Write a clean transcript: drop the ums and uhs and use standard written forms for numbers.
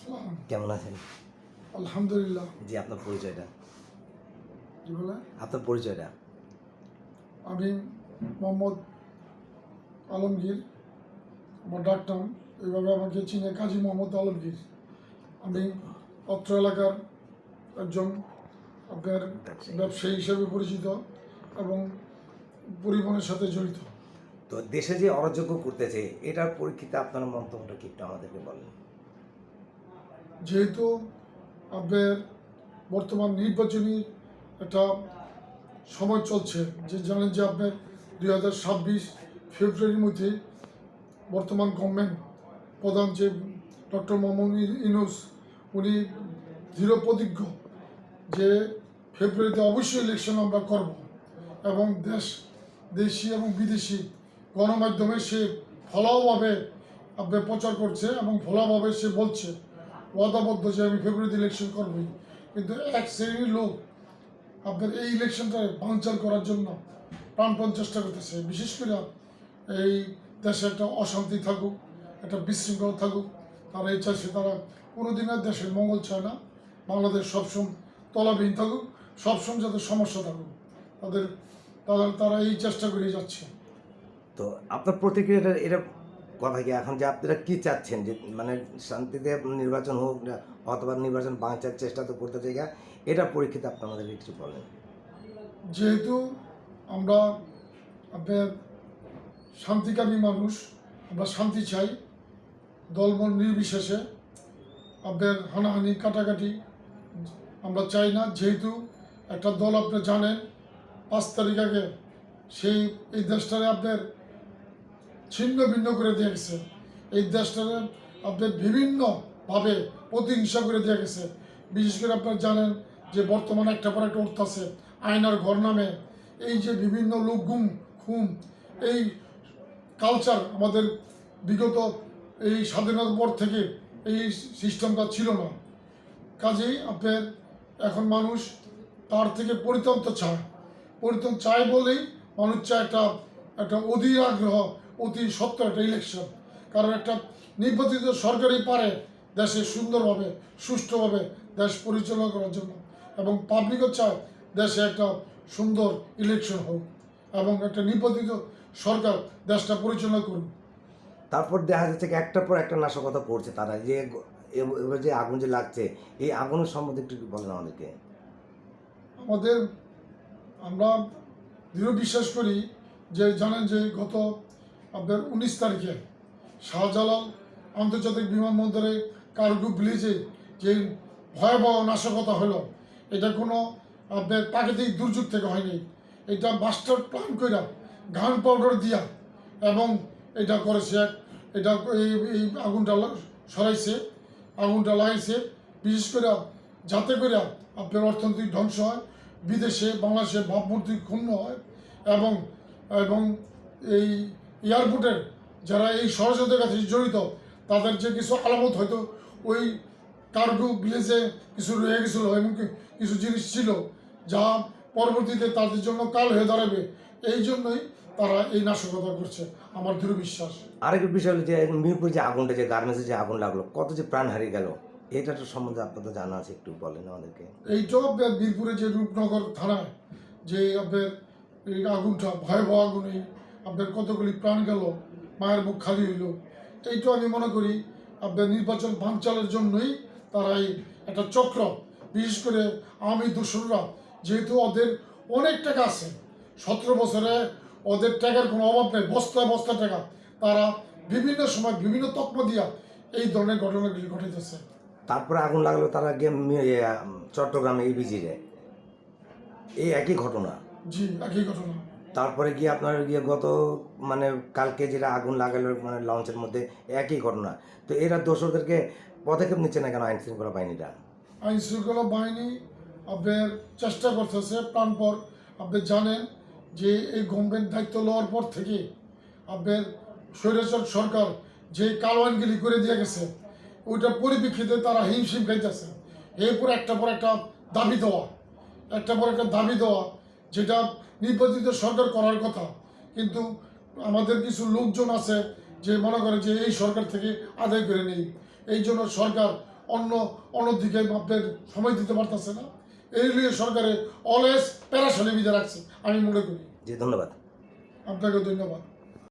সালাম। কেমন আছেন? আলহামদুলিল্লাহ। জি, আপনার পরিচয়টা? কি বলে? আপনার পরিচয়টা? আমি মোহাম্মদ আলমগীর, আমার ডাক নাম। এইভাবে আমাকে চিনে কাজী মোহাম্মদ আলমগীর। আমি অত্র এলাকার একজন আপনার ব্যবসায়ী হিসেবে পরিচিত এবং পরিবহনের সাথে জড়িত। তো দেশে যে অরাজকতা করতেছে, এটার পরিপ্রেক্ষিতে আপনার মন্তব্যটা কি একটু আমাদেরকে বলেন। যেহেতু আপনার বর্তমান নির্বাচনী একটা সময় চলছে, যে জানেন যে আপনার 2026 ফেব্রুয়ারির মধ্যে বর্তমান গভর্নমেন্ট প্রধান যে ডক্টর মোহাম্মদ ইউনূস, উনি দৃঢ় প্রতিজ্ঞ যে ফেব্রুয়ারিতে অবশ্যই ইলেকশন আমরা করব এবং দেশি এবং বিদেশি গণমাধ্যমে সে ফলাওভাবে আপনার প্রচার করছে এবং ফলাভাবে সে বলছে ওয়াদাবদ্ধ যে আমি ফেব্রুয়ারিতে ইলেকশন করবই। কিন্তু এক শ্রেণীর লোক আপনার এই ইলেকশনটা বানচাল করার জন্য প্রাণপণ চেষ্টা করতেছে। বিশেষ করে এই দেশে একটা অশান্তি থাকুক, একটা বিশৃঙ্খলা থাকুক, তারা এই চাইছে। তারা কোনোদিনের দেশের মঙ্গল চায় না। বাংলাদেশ সবসময় তলাবিহীন থাকুক, সবসময় যাতে সমস্যা থাকুক, তারা এই চেষ্টা করে যাচ্ছে। তো আপনার প্রতিক্রিয়াটা এটা কথা কি এখন যে আপনারা কি চাচ্ছেন, যে মানে শান্তিতে নির্বাচন হোক না, অথবা নির্বাচন বাঁচার চেষ্টা তো করতে চাই, এটার পরিপ্রেক্ষিতে আপনি আমাদের কিছু বলেন। যেহেতু আমরা আপনার শান্তিকামী মানুষ, আমরা শান্তি চাই, দলমত নির্বিশেষে। আপনার হানাহানি কাটাকাটি আমরা চাই না। যেহেতু একটা দল আপনি জানেন 5 তারিখ আগে এই দেশটারে আপনার ছিন্ন ভিন্ন করে দিয়ে গেছে। এই দেশটারে আপনার বিভিন্নভাবে প্রতিহিংসা করে দিয়ে গেছে। বিশেষ করে আপনার জানেন যে বর্তমানে একটা পর একটা উঠতেছে আয়নার ঘর নামে। এই যে বিভিন্ন লোক খুন, এই কালচার আমাদের বিগত এই স্বাধীনতার পর থেকে এই সিস্টেমটা ছিল না। কাজেই আপনার এখন মানুষ তার থেকে পরিতন্ত্র চায় বলেই মানুষ চায় একটা অধীর আগ্রহ, অতি সত্য একটা ইলেকশন। কারণ একটা নির্বাচিত সরকারই পারে দেশে সুন্দরভাবে সুষ্ঠুভাবে দেশ পরিচালনা করার জন্য, এবং পাবলিকও চায় দেশে একটা সুন্দর ইলেকশন হোক এবং একটা নির্বাচিত সরকার দেশটা পরিচালনা করুক। তারপর দেখা যাচ্ছে কি একটার পর একটা নাশকতা করছে তারা, যে এবার যে আগুন যে লাগছে, এই আগুনের সম্বন্ধে একটু বলেন আমাদেরকে। আমরা দৃঢ় বিশ্বাস করি যে জানেন যে গত আপনার 19 তারিখে শাহজালাল আন্তর্জাতিক বিমানবন্দরে কার্গো ব্রিজে যে ভয়াবহ নাশকতা হলো, এটা কোনো আপনার প্রাকৃতিক দুর্যোগ থেকে হয়নি। এটা মাস্টার প্ল্যান করে গান পাউডার দিয়া এবং এটা করেছে, এটা এই আগুনটা সরাইছে, আগুনটা লাগাইছে বিশেষ করে যাতে করে আপনার অর্থনৈতিক ধ্বংস হয়, বিদেশে বাংলাদেশের ভাবমূর্তি ক্ষুণ্ণ হয়, এবং এবং এই এয়ারপোর্টের যারা এই ষড়যন্ত্রের কাছে জড়িত তাদের যে কিছু আলামত হয়তো ওই কার্গো ভিলেজে কিছু রয়ে গেছিলো, এবং কিছু জিনিস ছিল যা পরবর্তীতে তাদের জন্য কাল হয়ে দাঁড়াবে। এই জন্যই তারা এই নাশকতা করছে, আমার দৃঢ় বিশ্বাস। আরেক বিষয় হলো যে মিরপুর যে আগুনটা, যে গার্মেন্টসে যে আগুন লাগলো, কত যে প্রাণ হারিয়ে গেল, এটার সম্বন্ধে আপনাদের জানা আছে, একটু বলেন আমাদেরকে। এইটাও আপনার বীরপুরে যে রূপনগর থানায় যে আপনার এই আগুনটা ভয়াবহ আগুন, এই আপনার কতগুলি প্রাণ গেল, মায়ের মুখ খালি হইল। এইটাও আমি মনে করি আপনার নির্বাচন বানচালের জন্যই তারা এই একটা চক্র, বিশেষ করে আওয়ামী দোসররা, যেহেতু ওদের অনেক টাকা আছে, 17 বছরে ওদের টাকার কোনো অভাব নেই, বস্তা বস্তা টাকা, তারা বিভিন্ন সময় বিভিন্ন তকমা দিয়া এই ধরনের ঘটনাগুলি ঘটিতেছে। তারপরে আগুন লাগলো তারা গিয়ে চট্টগ্রামে ইবিজিরে, এই একই ঘটনা। জি, একই ঘটনা। তারপরে গিয়ে আপনার গিয়ে গত মানে কালকে যেটা আগুন লাগালো মানে লঞ্চের মধ্যে, একই ঘটনা। তো এরা দোষরদেরকে পদক্ষেপ নিচ্ছে না কেন আইন শৃঙ্খলা বাহিনীরা? আইন শৃঙ্খলা বাহিনী আপনার চেষ্টা করতেছে প্রাণপর। আপনি জানেন যে এই গভর্নমেন্ট দায়িত্ব লওয়ার পর থেকে আপনার স্বৈরাচার সরকার যে কালো আইনগুলি করে দিয়ে গেছে, ওইটার পরিপ্রেক্ষিতে তারা হিমশিম খাইতেছে। এরপর একটা পর একটা দাবি দেওয়া, যেটা নির্বাচিত সরকার করার কথা, কিন্তু আমাদের কিছু লোকজন আছে যে মনে করে যে এই সরকার থেকে আদায় করে নেই। এই জন্য সরকার অন্যদিকে আপনার সময় দিতে পারতেছে না। এই নিয়ে সরকারে অলওয়েজ প্যারাশানি বিধে রাখছে আমি মনে করি। জি ধন্যবাদ। আপনাকে ধন্যবাদ।